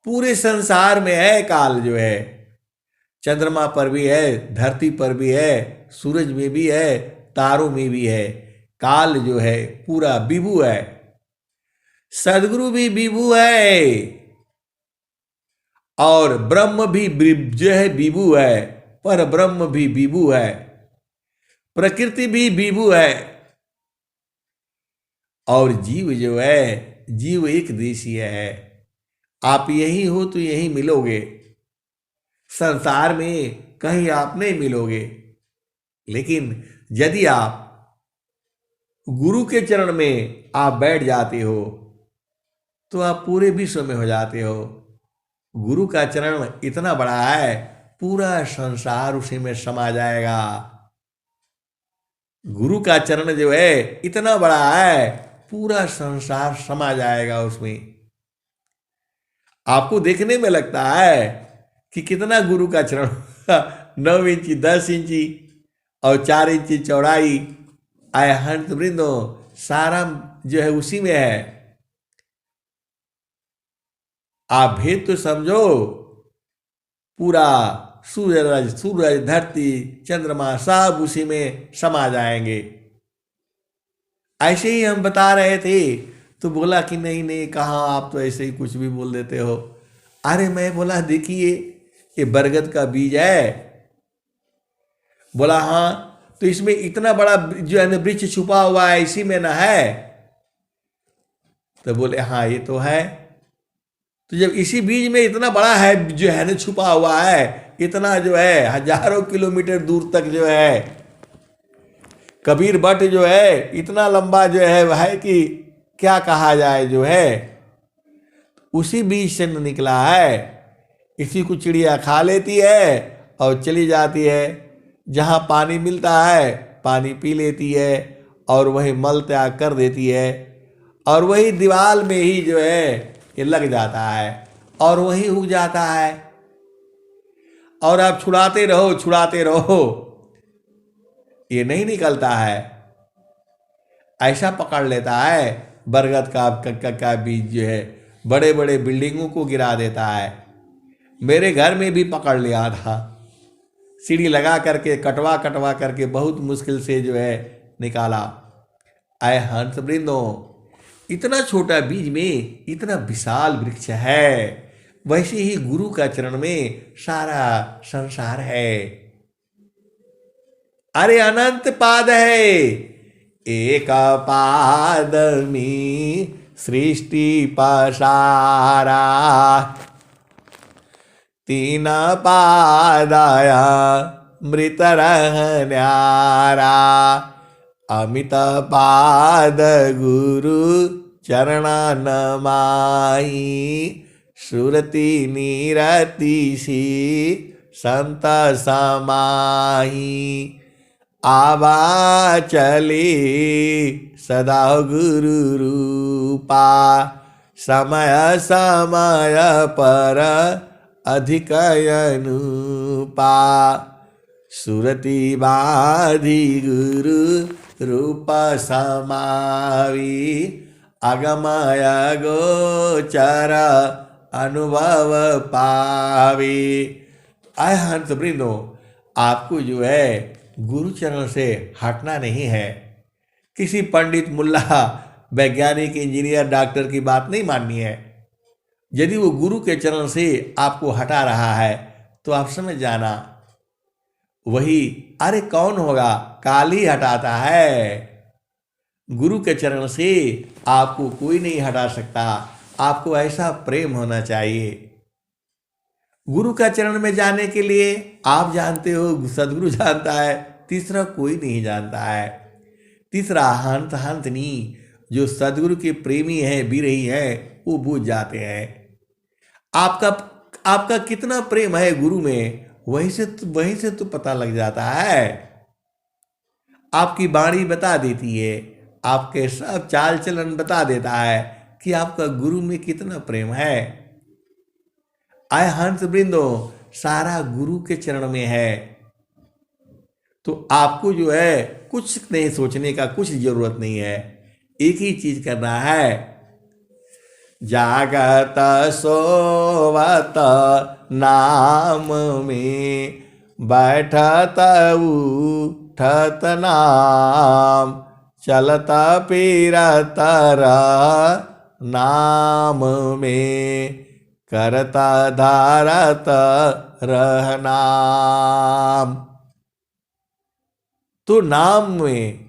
पूरे संसार में है काल जो है, चंद्रमा पर भी है, धरती पर भी है, सूरज में भी है, तारों में भी है। काल जो है पूरा विभु है, सदगुरु भी विभु है और ब्रह्म भी जो है विभु है, पर ब्रह्म भी विभु है, प्रकृति भी विभु है और जीव जो है, जीव एक देशीय है। आप यही हो तो यही मिलोगे, संसार में कहीं आप नहीं मिलोगे। लेकिन यदि आप गुरु के चरण में आप बैठ जाते हो तो आप पूरे विश्व में हो जाते हो। गुरु का चरण इतना बड़ा है, पूरा संसार उसी में समा जाएगा। गुरु का चरण जो है इतना बड़ा है, पूरा संसार समा जाएगा उसमें। आपको देखने में लगता है कि कितना गुरु का चरण 9 इंची, 10 इंची और 4 इंची चौड़ाई, आय हंस वृंदो, सारा जो है उसी में है। आप भेद तो समझो, पूरा सूरज धरती चंद्रमा सब उसी में समा जाएंगे। ऐसे ही हम बता रहे थे तो बोला कि नहीं नहीं, कहाँ आप तो ऐसे ही कुछ भी बोल देते हो। अरे मैं बोला देखिए ये बरगद का बीज है। बोला हाँ, तो इसमें इतना बड़ा जो है ना वृक्ष छुपा हुआ है, इसी में ना है? तो बोले हाँ ये तो है। तो जब इसी बीज में इतना बड़ा है जो है ना छुपा हुआ है, इतना जो है हजारों किलोमीटर दूर तक जो है, कबीर बट जो है इतना लंबा जो है वह है कि क्या कहा जाए जो है, उसी बीज से निकला है। इसी को चिड़िया खा लेती है और चली जाती है, जहाँ पानी मिलता है पानी पी लेती है और वही मल त्याग कर देती है और वही दीवार में ही जो है ये लग जाता है और वही उग जाता है। और आप छुड़ाते रहो छुड़ाते रहो, ये नहीं निकलता है। ऐसा पकड़ लेता है बरगद का बीज जो है, बड़े बड़े बिल्डिंगों को गिरा देता है। मेरे घर में भी पकड़ लिया था, सीढ़ी लगा करके कटवा कटवा करके बहुत मुश्किल से जो है निकाला। आय हंस वृंदो, इतना छोटा बीज में इतना विशाल वृक्ष है, वैसे ही गुरु का चरण में सारा संसार है। अरे अनंत पाद है, एक पाद में सृष्टि पसारा, तीन पादाया मृत न्यारा अमित पाद गुरु चरण नमाई सुरति नीरति सी संत समाही आवा चली सदा गुरु रूपा समय समय पर अधिक अनुपा सुरति बाधी गुरु रूप समावी अगमय गोचर अनुभव पावी। आय हंस वृंदो, आपको जो है गुरु चरण से हटना नहीं है। किसी पंडित, मुल्ला, वैज्ञानिक, इंजीनियर, डॉक्टर की बात नहीं माननी है। यदि वो गुरु के चरण से आपको हटा रहा है तो आप समझ जाना वही, अरे कौन होगा, काल ही हटाता है। गुरु के चरण से आपको कोई नहीं हटा सकता। आपको ऐसा प्रेम होना चाहिए। गुरु का चरण में जाने के लिए आप जानते हो, सदगुरु जानता है, तीसरा कोई नहीं जानता है। तीसरा हंत हंतनी जो सदगुरु के प्रेमी हैं, विरही हैं, वो बूझ जाते हैं। आपका कितना प्रेम है गुरु में, वहीं से तो पता लग जाता है। आपकी वाणी बता देती है, आपके सब चाल चलन बता देता है कि आपका गुरु में कितना प्रेम है। आय हंस वृंदो, सारा गुरु के चरण में है। तो आपको जो है कुछ नहीं सोचने का कुछ जरूरत नहीं है। एक ही चीज करना है, जागत सोवत नाम में बैठत उठत नाम चलत फिरत नाम में करता धारत रहनाम। तो नाम में,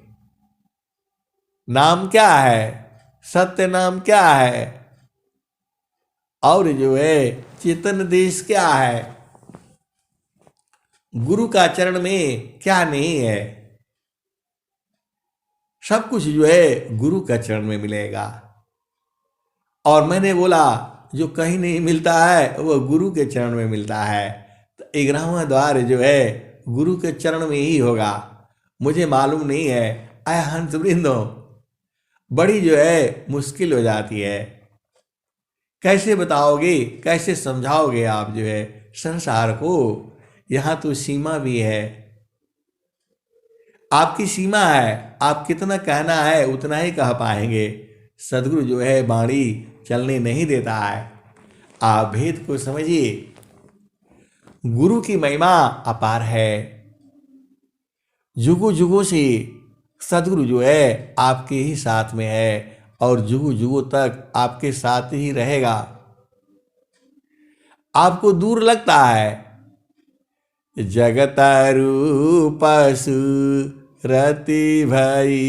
नाम क्या है, सत्य नाम क्या है, और जो है चेतन देश क्या है, गुरु का चरण में क्या नहीं है, सब कुछ जो है गुरु का चरण में मिलेगा। और मैंने बोला जो कहीं नहीं मिलता है वह गुरु के चरण में मिलता है। तो 11वां द्वार जो है गुरु के चरण में ही होगा। मुझे मालूम नहीं है। आय हंस वृंदो, बड़ी जो है मुश्किल हो जाती है। कैसे बताओगे, कैसे समझाओगे आप जो है संसार को। यहाँ तो सीमा भी है, आपकी सीमा है। आप कितना कहना है उतना ही कह पाएंगे। सदगुरु जो है वाणी चलने नहीं देता है। आप भेद को समझिए। गुरु की महिमा अपार है। जुगों जुगों से सदगुरु जो है आपके ही साथ में है और जुगों जुगों तक आपके साथ ही रहेगा। आपको दूर लगता है, जगत रूप सुरति भई,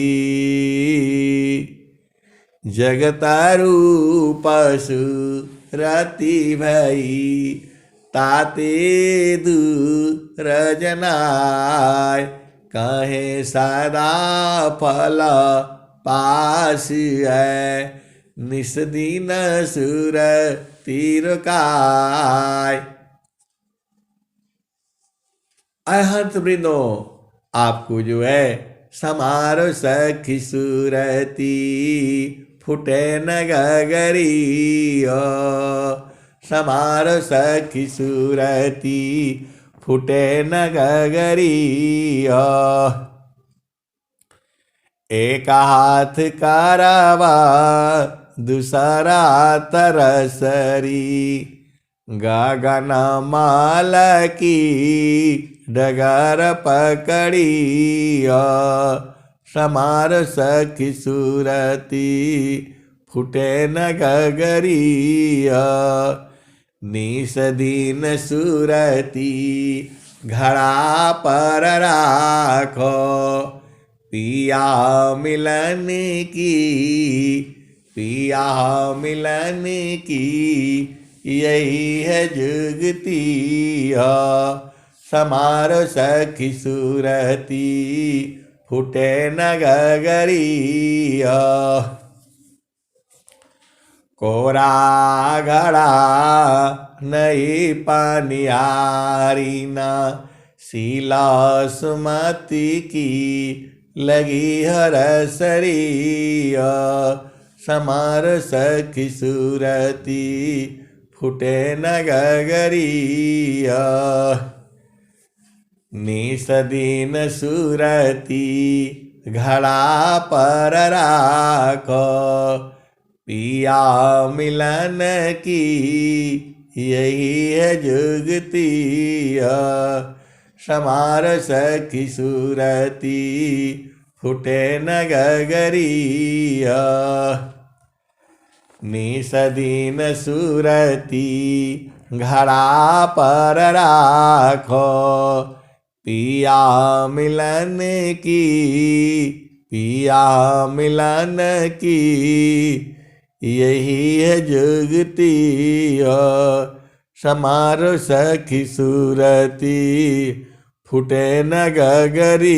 जगत रूप सुरति भई, ताते दूर जनाय, कहे सदा फल पास है, निस दिन सुर तीर काय। अहंत वृंदो, आपको जो है समारो सखी सुरती फुटे न गगरी, समारो सखी सुरती फुटे न गगरी। एक हाथ कारवा दूसरा तरसरी, गगन माल की डगर पकड़ी, समार सखी सुरती फुटे न गगरी, निस दिन सुरती घड़ा पर राखो, पिया मिलन की, पिया मिलन की यही है जुगती समारो सखी सूरती फूटे न गगरी कोरा घड़ा नहीं पानियारी ना शीला सुमति की लगी हरसरी समार सखी सूरती फूटे न गगरी निस दिन सूरती घड़ा पर राखो पिया मिलन की यही है जुगती समार सखी सूरती फूटे न गगरी निस दिन सूरती घड़ा पर राखो पिया मिलन की पिया मिलन की यही है जुगती समारो सखी सूरती फूटे न गगरी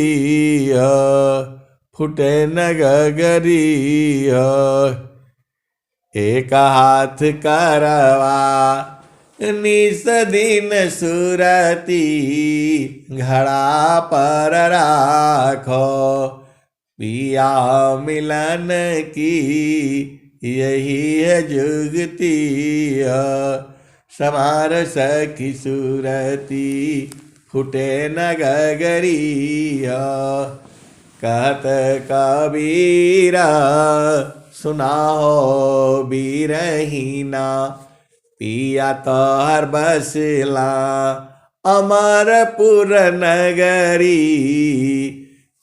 फूटे न गगरी एक हाथ करवा निस दिन सूरती घड़ा पर राखो पिया मिलन की यही है जुगती समार सखी सूरती फूटे न गगरी कहत कबीरा सुना हो बीरहीना पिया तोहर बसला अमरपुर नगरी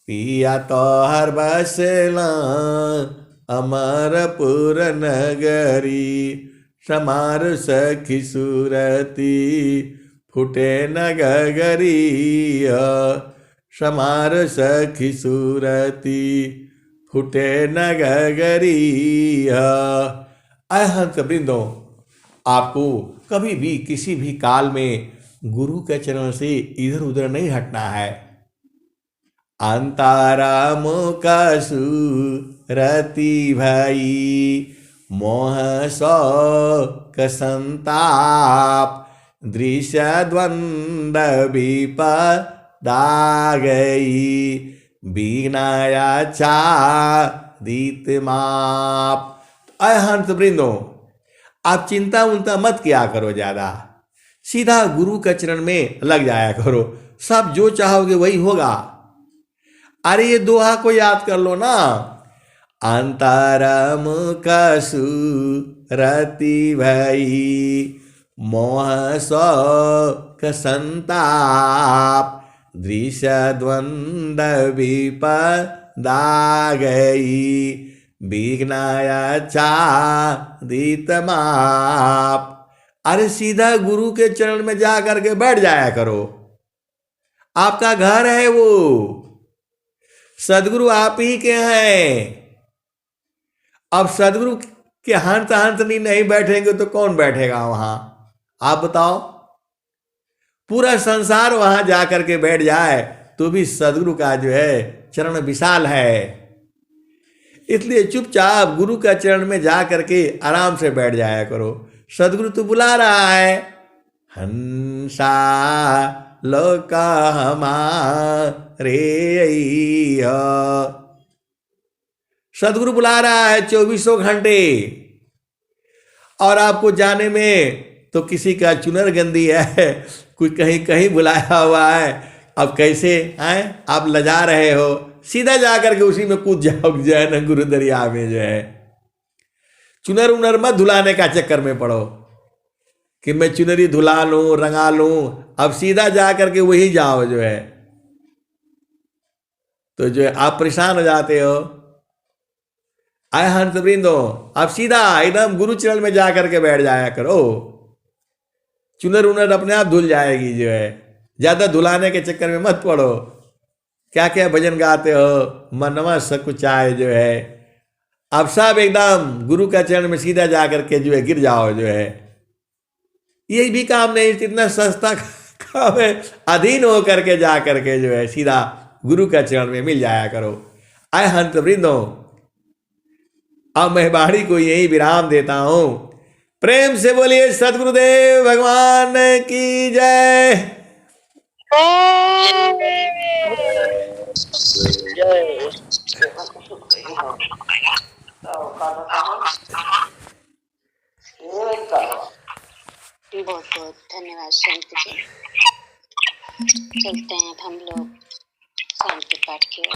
पिया तोहर बसला अमरपुर नगरी समार सखी सूरती फूटे न गगरी समार सखी सूरती फूटे न गगरी। अहंत वृंदों, आपको कभी भी किसी भी काल में गुरु के चरण से इधर उधर नहीं हटना है। अंतराम का सूरती भाई मोह शोक संताप दृश्य द्वंद्व विपदा गई बीनाया छादित माप। अहंत वृंदों, आप चिंता उनता मत किया करो ज्यादा, सीधा गुरु के चरण में लग जाया करो, सब जो चाहोगे वही होगा। अरे ये दोहा को याद कर लो ना, अंतरम कसुरति भई मोह शोक संताप दृश्य द्वंद्व विपदा गई विघ्नाया छादित माप। अरे सीधा गुरु के चरण में जा करके बैठ जाया करो, आपका घर है वो, सदगुरु आप ही के हैं। अब सदगुरु के हंत हंत नहीं बैठेंगे तो कौन बैठेगा वहां, आप बताओ। पूरा संसार वहां जाकर के बैठ जाए तो भी सदगुरु का जो है चरण विशाल है, इसलिए चुपचाप गुरु का चरण में जा करके आराम से बैठ जाया करो। सदगुरु तो बुला रहा है, हंसा लोका हमारे सदगुरु बुला रहा है 24 घंटे। और आपको जाने में तो किसी का चुनर गंदी है, कुछ कहीं कहीं बुलाया हुआ है, अब कैसे हैं आप लजा रहे हो, सीधा जाकर के उसी में कूद जाओ जो है ना गुरु दरिया में। जो है चुनर उनर मत धुलाने का चक्कर में पड़ो कि मैं चुनरी धुला लूं रंगा लूं, अब सीधा जा करके वही जाओ जो है, तो जो है आप परेशान हो जाते हो। आय हंस वृंदो, आप सीधा एकदम गुरु चरण में जा करके बैठ जाया करो, चुनर उनर अपने आप धुल जाएगी। जो है ज्यादा धुलाने के चक्कर में मत पड़ो, क्या क्या भजन गाते हो, मनवा सकुचाए जो है, आप सब एकदम गुरु का चरण में सीधा जा करके जो है गिर जाओ। जो है ये भी काम नहीं, इतना सस्ता काम है, अधीन होकर के जा करके जो है सीधा गुरु का चरण में मिल जाया करो। आय हंत वृंदो, अब मैं बाड़ी को यही विराम देता हूं। प्रेम से बोलिए सदगुरुदेव भगवान की जय। बहुत बहुत धन्यवाद शांति जी। चलते हैं अब हम लोग शांति पाठ की ओर।